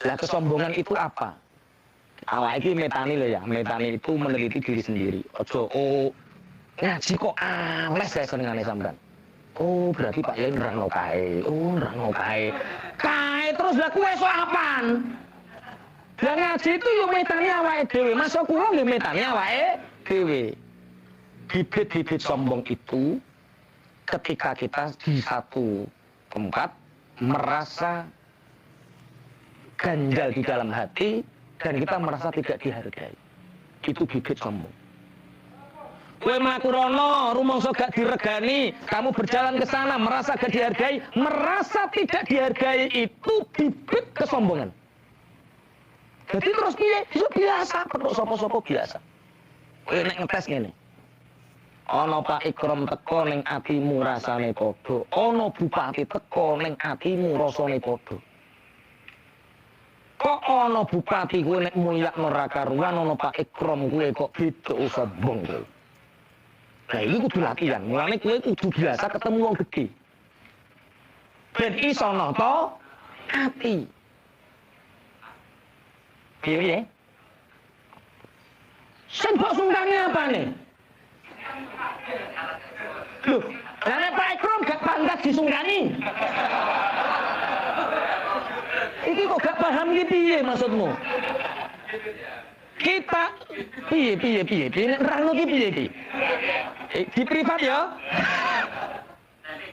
Lah kesombongan itu apa? Awak iki metani lho ya, metani itu meneliti diri sendiri. Ojo ngaji kok ales saya senengane sampean. Oh, berarti Pak Yai nerangno kae. Oh, nerangno kae. Kae terus lah kuwe sok apaan? Lah ngaji itu yo metani awake dhewe. Masa kula nggih metani awake dhewe. Bibit-bibit sombong itu ketika kita di satu tempat merasa ganjal di dalam hati dan kita merasa tidak dihargai. Itu bibit sombong. Kowe mlaku rono, rumangsa gak diregani, kamu berjalan ke sana merasa gak dihargai, merasa tidak dihargai itu bibit kesombongan. Jadi terus piye? Itu biasa, kok sapa-sapa biasa. Kowe nek ngetes ngene. Ana Pak Ikram teko ning atimu rasane padha, ana bupati teko ning atimu rasane padha. Kok ana bupati kowe nek mulyakno ra karuan, ana Pak Ikram kowe kok beda sombong kowe. Nah ini kudu latihan, mulane kowe kudu biasa ketemu wong gede. Ben iso nata ati. Piye? Sing mbok sungkange apane? Loh, lah nek Pak Ikram gak pantas disungkani. Iki kok gak paham iki piye maksudmu? Kita piye nek nerangno iki piye iki? Di privat ya.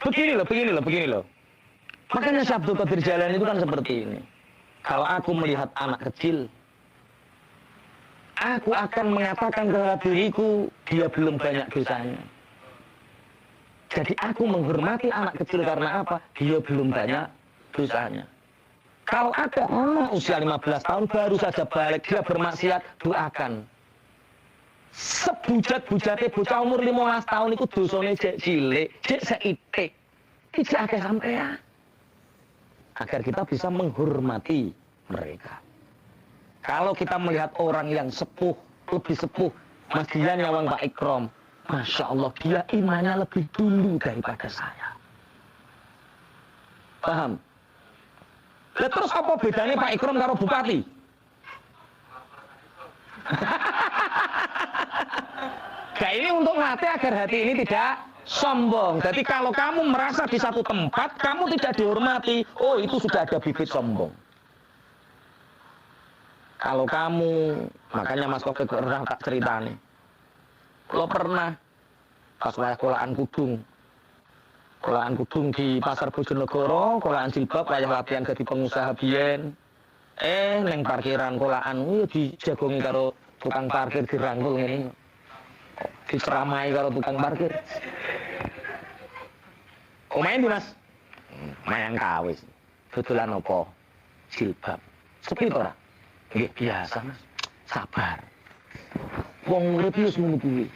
Begini loh. Makanya Syekh Abdul Qadir Jailani itu kan seperti ini. Kalau aku melihat anak kecil, aku akan mengatakan kepada diriku, dia belum banyak dosanya. Jadi aku menghormati anak kecil karena apa? Dia belum banyak dosanya. Kalau ada anak usia 15 tahun baru saja balik, dia bermaksiat, doakan. Sebujat-bujate bocah umur 15 tahun itu dosane jek cilik, jek seitik. Iki akeh sampean. Agar kita bisa menghormati mereka. Kalau kita melihat orang yang sepuh, lebih sepuh, Mas Dian nyawang Pak Ikram, Masya Allah, dia imannya lebih dulu daripada saya. Paham? Lah terus apa bedanya Pak Ikram karo bupati? Nah ini untuk melatih agar hati ini tidak sombong. Jadi kalau kamu merasa di satu tempat kamu tidak dihormati, oh itu sudah ada bibit sombong. Kalau kamu, makanya Mas Kofi pernah tak cerita nih. Lo pernah pas wayah kolaan kudung di Pasar Bojonegoro, kolaan jilbab, wayah latihan jadi pengusaha biyen. Neng parkiran kolaan dijagongi karo tukang parkir dirangkul ngene. Diceramai karo tukang parkir. Omahe ndi, Mas? Mayang kawis. Dodolan apa? Jilbab. Sepi to ora? Nggih biasa, Mas. Sabar. Wong urip wis ngono kuwi.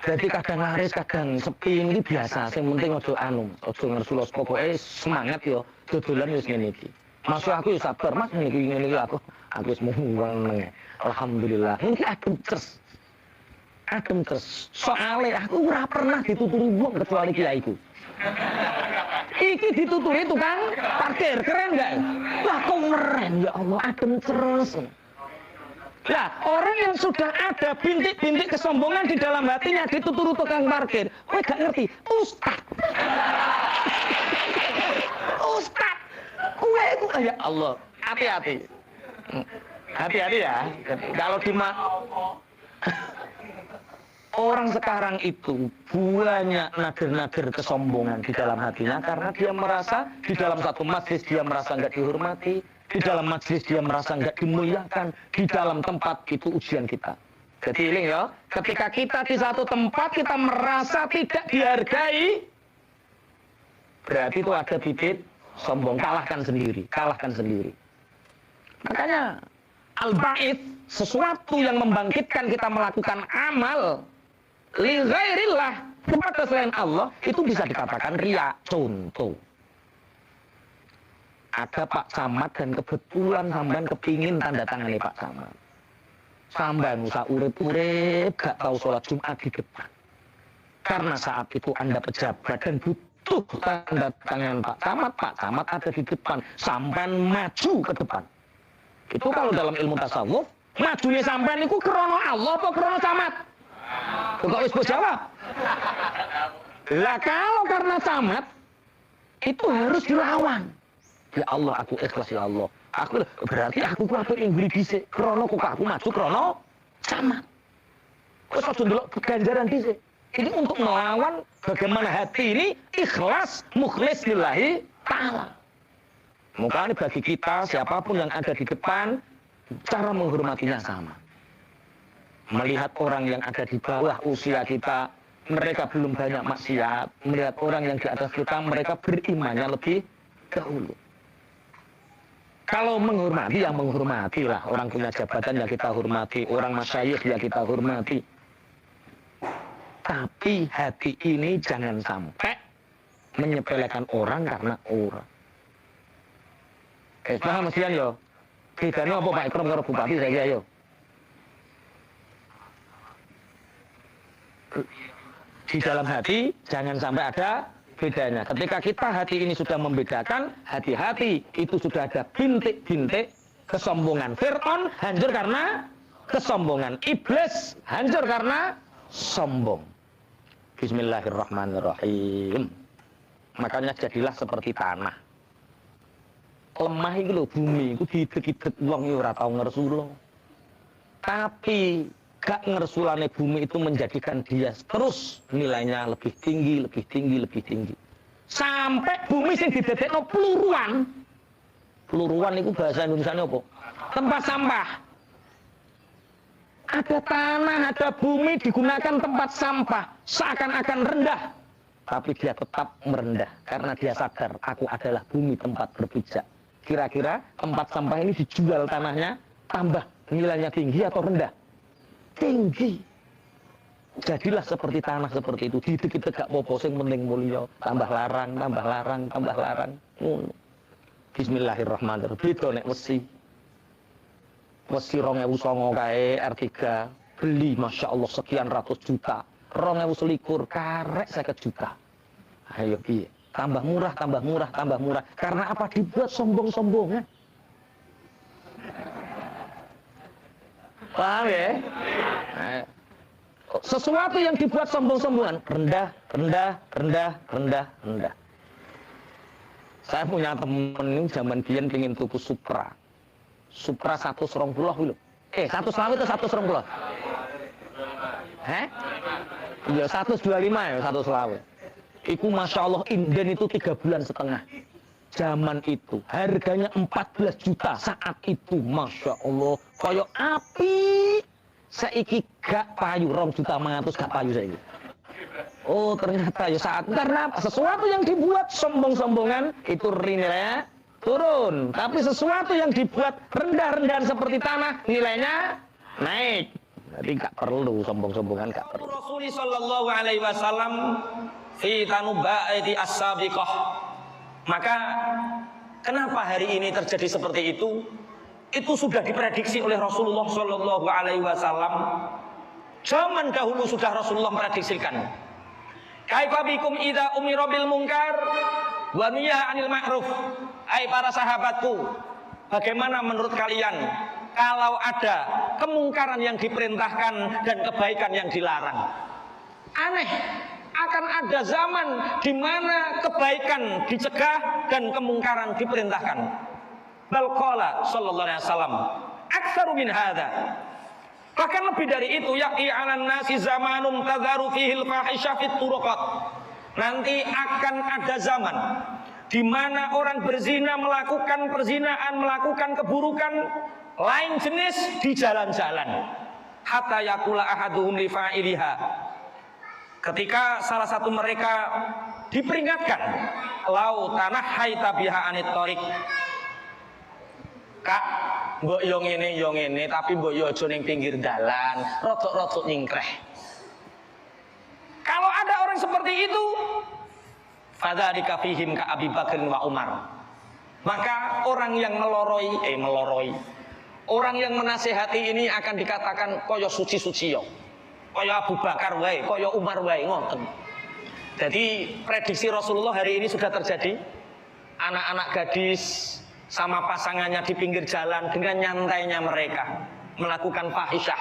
Jadi kadang laris, kadang sepi ini biasa. Sing penting aja aja ngersulos, pokoke semangat yo. Dodolan wis ngene iki. Masuk aku ya sabar, Mas, ngene iki aku wis muwang. Alhamdulillah. Iki adem terus. Soale aku ora pernah dituturi wong kecuali kiaiku. Iki dituturi tukang parkir, keren enggak? Wah, kok keren ya Allah, adem terus. Nah, orang yang sudah ada bintik-bintik kesombongan di dalam hatinya dituturi tukang parkir, kowe gak ngerti, Ustaz. Ustaz. Kowe itu ya Allah, hati-hati. Hati-hati ya. Kalau orang sekarang itu banyak nadir-nadir kesombongan di dalam hatinya karena dia merasa di dalam satu majlis dia merasa nggak dihormati, di dalam majlis dia merasa nggak dimuliakan, di dalam tempat itu ujian kita. Jadi ini ya, ketika kita di satu tempat kita merasa tidak dihargai, berarti itu ada bibit sombong. Kalahkan sendiri. Makanya al-ba'id, sesuatu yang membangkitkan kita melakukan amal li ghairillah kepada selain Allah, itu bisa dikatakan riya. Contoh, ada Pak Camat dan kebetulan sampean kepingin tanda tangani Pak Camat. Sampean usah urip-urip gak tahu sholat Jumat di depan. Karena saat itu Anda pejabat dan butuh tanda tangan Pak Camat ada di depan. Sampean maju ke depan. Itu kalau dalam ilmu tasawuf, majune sampean niku krana Allah apa krana camat? Kok wis jawab? Lah kalau karena camat itu harus dilawan. Ya Allah, aku ikhlas ya Allah. Aku berarti aku ku apik ing mburi dhisik. Krana kok aku maju krana camat. Wis aja ndelok ganjaran dhisik. Ini untuk melawan bagaimana hati ini ikhlas, mukhlis lillahi ta'ala. Makanya bagi kita, siapapun yang ada di depan, cara menghormatinya sama. Melihat orang yang ada di bawah usia kita, mereka belum banyak maksiat. Melihat orang yang di atas kita, mereka berimannya lebih dahulu. Kalau menghormati, ya menghormatilah. Orang punya jabatan, ya kita hormati. Orang masyayikh, ya kita hormati. Tapi hati ini jangan sampai menyepelekan orang karena orang. Paham mestian yo? Bedanya apa Pak Ikram karo bupati saya yo? Di dalam hati jangan sampai ada bedanya. Ketika kita hati ini sudah membedakan, hati-hati itu sudah ada bintik-bintik kesombongan. Fir'aun hancur karena kesombongan. Iblis hancur karena sombong. Bismillahirrahmanirrahim. Makanya jadilah seperti tanah. Lemah itu loh, bumi itu diidek-idek wong ora tau ngersula. Tapi gak ngersulane bumi itu menjadikan dia terus nilainya lebih tinggi, lebih tinggi, lebih tinggi. Sampai bumi sing didadekno peluruan. Peluruan itu bahasa Indonesianya apa? Tempat sampah. Ada tanah, ada bumi digunakan tempat sampah, seakan-akan rendah. Tapi dia tetap merendah, karena dia sadar, aku adalah bumi tempat berpijak. Kira-kira tempat sampah ini dijual tanahnya, tambah nilainya tinggi atau rendah? Tinggi. Jadilah seperti tanah seperti itu, didek-dek gak apa-apa, sing penting mulya, tambah larang, tambah larang, tambah larang. Bismillahirrahmanirrahim. Beda nek wesi. Wesi 2009 kae R3 beli Masya Allah sekian ratus juta. 2021 karek 50 juta. Ayo piye? Tambah murah, tambah murah, tambah murah. Karena apa? Dibuat sombong-sombongan. Paham ya? Sesuatu yang dibuat sombong-sombongan, rendah, rendah, rendah, rendah, rendah. Saya punya temen ini zaman biyen pengen tuku Supra. Supra 120 lho. 120 atau 120? Heh? Ya 125 ya, 120. Iku Masya Allah inden itu 3 bulan setengah. Zaman itu harganya 14 juta saat itu, Masya Allah. Kaya api. Saiki gak payu 2 juta 100 gak payu saiki. Oh ternyata ya saat karena sesuatu yang dibuat sombong-sombongan itu nilainya turun, tapi sesuatu yang dibuat rendah-rendahan seperti tanah nilainya naik. Jadi nggak perlu sombong-sombongan, nggak perlu. Rasulullah Shallallahu Alaihi Wasallam fi tanubaati as-sabiqah. Maka kenapa hari ini terjadi seperti itu? Itu sudah diprediksi oleh Rasulullah Shallallahu Alaihi Wasallam. Zaman dahulu sudah Rasulullah prediksikan. Kaifa bikum idza umira bil munkar wa nuhiya 'anil ma'ruf. Hai para sahabatku, bagaimana menurut kalian kalau ada kemungkaran yang diperintahkan dan kebaikan yang dilarang? Aneh, akan ada zaman di mana kebaikan dicegah dan kemungkaran diperintahkan. Bal qala sallallahu alaihi wasallam, aktsaru min hadza. Bahkan lebih dari itu, ya'i 'alan nasi zamanun tadharu fihil fahisha fit turuqat. Nanti akan ada zaman di mana orang berzina, melakukan perzinaan, melakukan keburukan lain jenis di jalan-jalan. Hatta yaqula ahaduhum li fa'iliha. Ketika salah satu mereka diperingatkan, lau tanahhaita biha anit thariq. Kak, mbok yo ngene, tapi mbok yo aja ning pinggir dalan, rodok-rodok nyingkreh. Kalau ada orang seperti itu, fadzalika fihim ka Abi Bakar wa Umar. Maka orang yang meloroi, orang yang menasehati ini akan dikatakan kaya suci-suci yo. Kaya Abu Bakar wae, kaya Umar wae, ngoten. Jadi prediksi Rasulullah hari ini sudah terjadi. Anak-anak gadis sama pasangannya di pinggir jalan dengan nyantainya mereka melakukan fahisyah.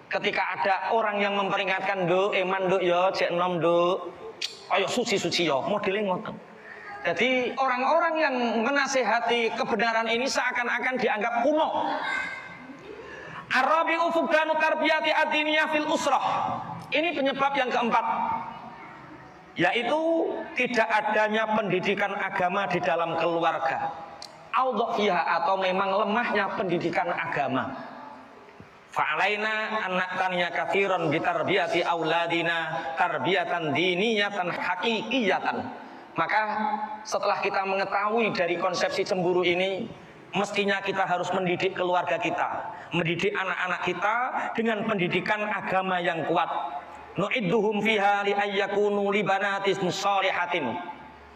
Ketika ada orang yang memperingatkan, "Nduk, eman nduk yo, jek enom nduk. Ayo suci-suci yo," modelnya ngoten. Jadi orang-orang yang menasehati kebenaran ini seakan-akan dianggap kuno. Arabi'u fuqdanu tarbiyati ad-diniyah fil usrah. Ini penyebab yang keempat, yaitu tidak adanya pendidikan agama di dalam keluarga. Atau memang lemahnya pendidikan agama. Fa'alaina an na'taniya katsiran bi tarbiyati auladina tarbiyatan diniyatan haqiqiyatan. Maka setelah kita mengetahui dari konsepsi cemburu ini, mestinya kita harus mendidik keluarga kita, mendidik anak-anak kita dengan pendidikan agama yang kuat. Nu'idduhum fiha li ayyakunu li banatis shalihatin.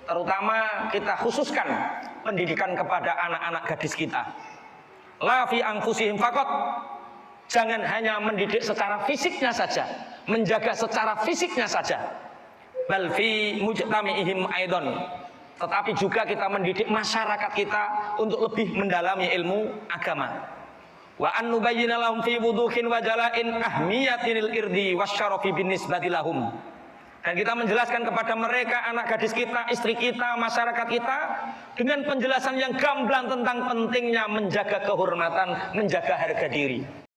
Terutama kita khususkan pendidikan kepada anak-anak gadis kita. La fi anfusihim faqat. Jangan hanya mendidik secara fisiknya saja, menjaga secara fisiknya saja. Bal fi mujtami'ihim aidon. Tetapi juga kita mendidik masyarakat kita untuk lebih mendalami ilmu agama. Wa an nubayyina lahum fi wuduhin wa jala'in ahmiyatinil irdi wasyarafi binisbati lahum. Dan kita menjelaskan kepada mereka, anak gadis kita, istri kita, masyarakat kita, dengan penjelasan yang gamblang tentang pentingnya menjaga kehormatan, menjaga harga diri.